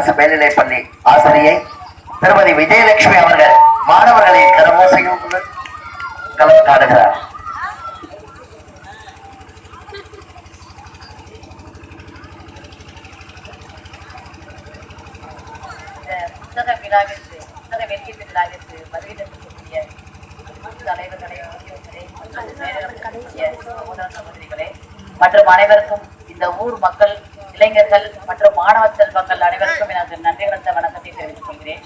அரசு மேல்நிலைப்பள்ளி ஆசிரியை திருமதி விஜயலட்சுமி அவர்கள் மாணவர்களின் கரமோசையும் கலந்தாடுகிறார். புத்தக விழாவிற்கு புத்தக வெளியீட்டு விழாவிற்கு வருகை தரக்கூடிய தலைவர்களே, சகோதரிகளே மற்றும் அனைவருக்கும் இந்த ஊர் மக்கள், இளைஞர்கள் மற்றும் மாணவ செல்வங்கள் அனைவருக்கும் எனக்கு நன்றி கலந்த வணக்கத்தை தெரிவித்துக் கொள்கிறேன்.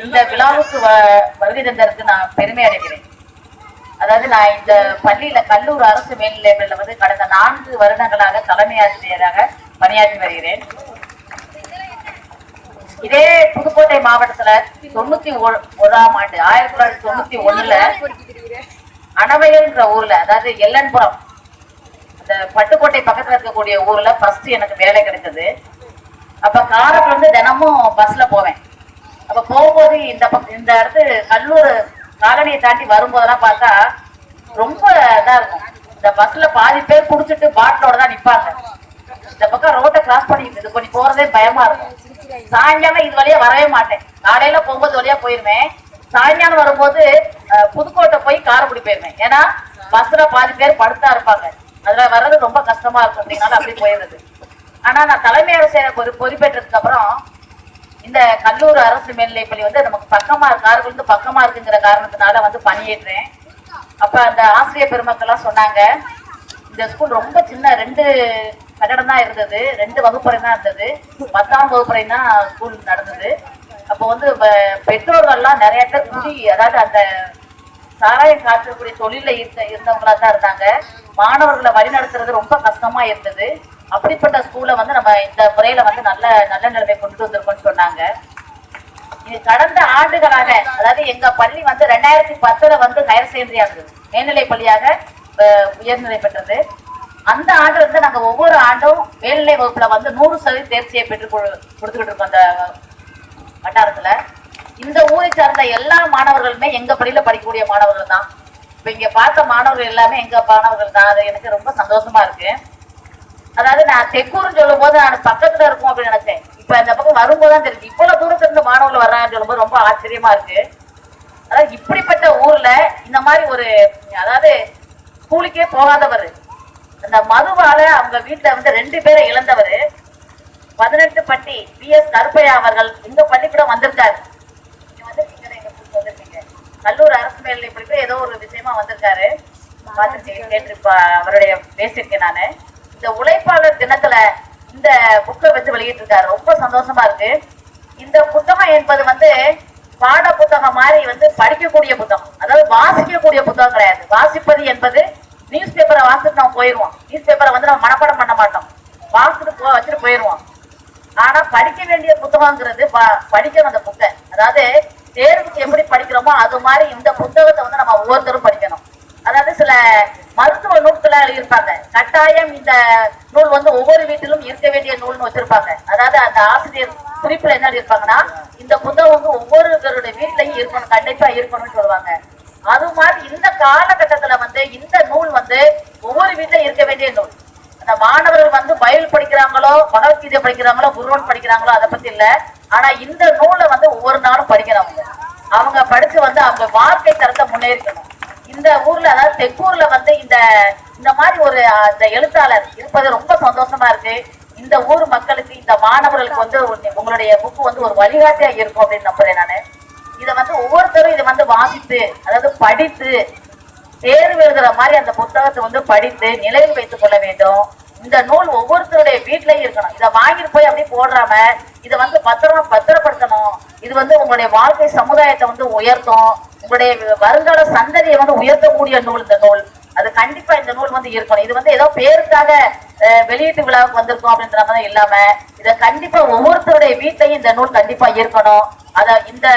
இந்த விழாவுக்கு வருகை தந்ததற்கு நான் பெருமை அடைகிறேன். அதாவது நான் இந்த பள்ளியில கல்லூர் அரசு மேல்நிலைப்பள்ளியில வந்து கடந்த 4 வருடங்களாக தலைமை ஆசிரியராக பணியாற்றி வருகிறேன். இதே புதுக்கோட்டை மாவட்டத்துல 91ஆம் ஆண்டு 1991ல அணவையல்ன்ற ஊர்ல, அதாவது எல்லன்புரம், அந்த பட்டுக்கோட்டை பக்கத்துல இருக்கக்கூடிய ஊர்ல ஃபர்ஸ்ட் எனக்கு வேலை கிடைச்சது. அப்ப காருக்கு வந்து தினமும் பஸ்ல போவேன். அப்ப போகும்போது இந்த இடத்து கல்லூர் காலனியை தாண்டி வரும்போதெல்லாம் பார்த்தா ரொம்ப இதா இருக்கும். இந்த பஸ்ல பாதி பேர் குடிச்சிட்டு பாட்டிலோட தான் நிப்பாங்க. இந்த பக்கம் ரோட்டை கிராஸ் பண்ணிட்டு இது பண்ணி போறதே பயமா இருக்கும். சாயங்காலம் இது வழியா வரவே மாட்டேன். காலையில போகும்போது வழியா போயிருவேன். சாயங்காலம் வரும்போது புதுக்கோட்டை போய் காரைக்குடி போயிருவேன். ஏன்னா பஸ்ல பாதி பேர் படுத்தா இருப்பாங்க. அதுல வர்றது ரொம்ப கஷ்டமா இருக்கும் அப்படின்னால அப்படி போயிருது. ஆனா நான் தலைமை ஆசிரியர் பொறுப்பேற்றதுக்கு அப்புறம் இந்த கல்லூர் அரசு மேல்நிலைப்பள்ளி வந்து நமக்கு பக்கமா காரைக்குடிந்து பக்கமா இருக்குங்கிற காரணத்தினால வந்து பணியேற்றேன். அப்ப அந்த ஆசிரியர் பெருமக்கள் எல்லாம் சொன்னாங்க, இந்த ஸ்கூல் ரொம்ப சின்ன 2 கட்டடம் தான் இருந்தது, 2 வகுப்பறை தான் இருந்தது, 10ஆம் வகுப்பறை தான் ஸ்கூல் நடந்தது. அப்போ வந்து பெற்றோர்கள்லாம் நிறைய பேர் அதாவது அந்த சாராயம் காற்றக்கூடிய தொழில இருந்தவங்களா தான் இருந்தாங்க. மாணவர்களை வழிநடத்துறது ரொம்ப கஷ்டமா இருந்தது. அப்படிப்பட்ட ஸ்கூலை வந்து நம்ம இந்த முறையில வந்து நல்ல நிலைமை கொண்டு வந்திருக்கோம்னு சொன்னாங்க. இது கடந்த ஆண்டுகளாக, அதாவது எங்க பள்ளி வந்து 2010ல வந்து ஹையர் செகண்டரி ஆனது, மேல்நிலை பள்ளியாக உயர்நிலை பெற்றது. அந்த ஆண்டு வந்து நாங்க ஒவ்வொரு ஆண்டும் மேல்நிலை வகுப்புல வந்து 100% தேர்ச்சியை பெற்று கொடுத்துக்கிட்டு இருக்கோம். அந்த வட்டாரத்துல இந்த ஊரை சார்ந்த எல்லா மாணவர்களுமே எங்க பள்ளியில படிக்கக்கூடிய மாணவர்கள் தான். இப்ப இங்க பார்த்த மாணவர்கள் எல்லாமே எங்க மாணவர்கள் தான். அது எனக்கு ரொம்ப சந்தோஷமா இருக்கு. அதாவது நான் தெக்கூர்னு சொல்லும் போது நான் பக்கத்துல இருக்கும் அப்படின்னு நினைச்சேன். இப்ப இந்த பக்கம் வரும்போதுதான் தெரிஞ்சு இவ்வளவு தூரத்துல இருந்து மாணவர்கள் வர்றாங்கன்னு சொல்லும் போது ரொம்ப ஆச்சரியமா இருக்கு. அதாவது இப்படிப்பட்ட ஊர்ல இந்த மாதிரி ஒரு, அதாவது ஸ்கூலுக்கே போகாதவர், அந்த மதுவால அவங்க வீட்டுல வந்து 2 பேரை இழந்தவர் 18 பட்டி PS கருப்பையா அவர்கள் எங்க பள்ளிக்கூடம் வந்திருக்காரு. நீங்க வந்து வந்திருக்கீங்க கல்லூர் அரசு மேல்நிலைப்பள்ளிக்கு ஏதோ ஒரு விஷயமா வந்திருக்காரு. கேட்டு அவருடைய பேசியிருக்கேன் நானு. இந்த உழைப்பாளர் தினத்துல இந்த புக்கை வச்சு வெளியிட்டு இருக்காரு. ரொம்ப சந்தோஷமா இருக்கு. இந்த புத்தகம் என்பது வந்து பாட புத்தகம் மாதிரி வந்து படிக்கக்கூடிய புத்தகம், அதாவது வாசிக்கக்கூடிய புத்தகம் கிடையாது. வாசிப்பது என்பது நியூஸ் பேப்பரை வாசிட்டு நம்ம போயிடுவோம். நியூஸ் பேப்பரை வந்து நம்ம மனப்பாடம் பண்ண மாட்டோம், வாசிட்டு வச்சுட்டு போயிடுவோம். ஆனா படிக்க வேண்டிய புத்தகங்கிறது படிக்கணும் அந்த புக்கை. அதாவது தேர்வுக்கு எப்படி படிக்கிறோமோ அது மாதிரி இந்த புத்தகத்தை வந்து நம்ம ஒவ்வொருத்தரும் படிக்கணும். அதாவது சில மருத்துவ நூல்களை எழுதியிருப்பாங்க, கட்டாயம் இந்த நூல் வந்து ஒவ்வொரு வீட்டிலும் இருக்க வேண்டிய நூல்னு வச்சிருப்பாங்க. அதாவது அந்த ஆசிரியர் குறிப்புல என்ன எழுதியிருப்பாங்கன்னா, இந்த புத்தகம் வந்து ஒவ்வொருவருடைய வீட்லயும் இருக்கணும், கண்டிப்பா இருக்கணும்னு சொல்லுவாங்க. அது மாதிரி இந்த காலகட்டத்துல வந்து இந்த நூல் வந்து ஒவ்வொரு வீட்லயும் இருக்க வேண்டிய நூல். அந்த மாணவர்கள் வந்து பைபிள் படிக்கிறாங்களோ, பகவத்கீதை படிக்கிறாங்களோ, குர்ஆன் படிக்கிறாங்களோ அதை பத்தி இல்ல. ஆனா இந்த நூலை வந்து ஒவ்வொரு நாளும் படிக்கிறாங்க. அவங்க படிச்சு வந்து அவங்க வாழ்க்கை தரத்தை முன்னேறிக்கணும். இந்த ஊர்ல, அதாவது தெக்கூர்ல வந்து இந்த மாதிரி ஒரு அந்த எழுத்தாளர் இருப்பது ரொம்ப சந்தோஷமா இருக்கு. இந்த ஊர் மக்களுக்கு, இந்த மாணவர்களுக்கு வந்து உங்களுடைய புக்கு வந்து ஒரு வழிகாட்டியா இருக்கும் அப்படின்னு நம்புறேன் நானு. இதை வந்து ஒவ்வொருத்தரும் இதை வந்து வாசித்து, அதாவது படித்து தேர்வு எழுதுற மாதிரி அந்த புத்தகத்தை வந்து படித்து நிலையில் வைத்துக் கொள்ள வேண்டும். இந்த நூல் ஒவ்வொருத்தருடைய வீட்லயும் இருக்கணும். இதை வாங்கிட்டு போய் அப்படி போடுறாம இதை வந்து பத்திரப்படுத்தணும். இது வந்து உங்களுடைய வாழ்க்கை சமுதாயத்தை வந்து உயர்த்தும். உங்களுடைய வருங்கால சந்ததியை வந்து உயர்த்தக்கூடிய நூல் இந்த நூல். அது கண்டிப்பா இந்த நூல் வந்து இருக்கணும். இது வந்து ஏதோ பேருக்காக வெளியீட்டு விழாவுக்கு வந்திருக்கோம் அப்படின்ற மாதிரி இல்லாம இதை கண்டிப்பா ஒவ்வொருத்தருடைய வீட்லையும் இந்த நூல் கண்டிப்பா இருக்கணும். இந்த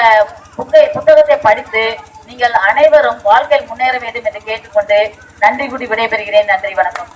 புத்தகத்தை படித்து நீங்கள் அனைவரும் வாழ்க்கையில் முன்னேற வேண்டும் என்று கேட்டுக்கொண்டு நன்றி கூடி விடைபெறுகிறேன். நன்றி, வணக்கம்.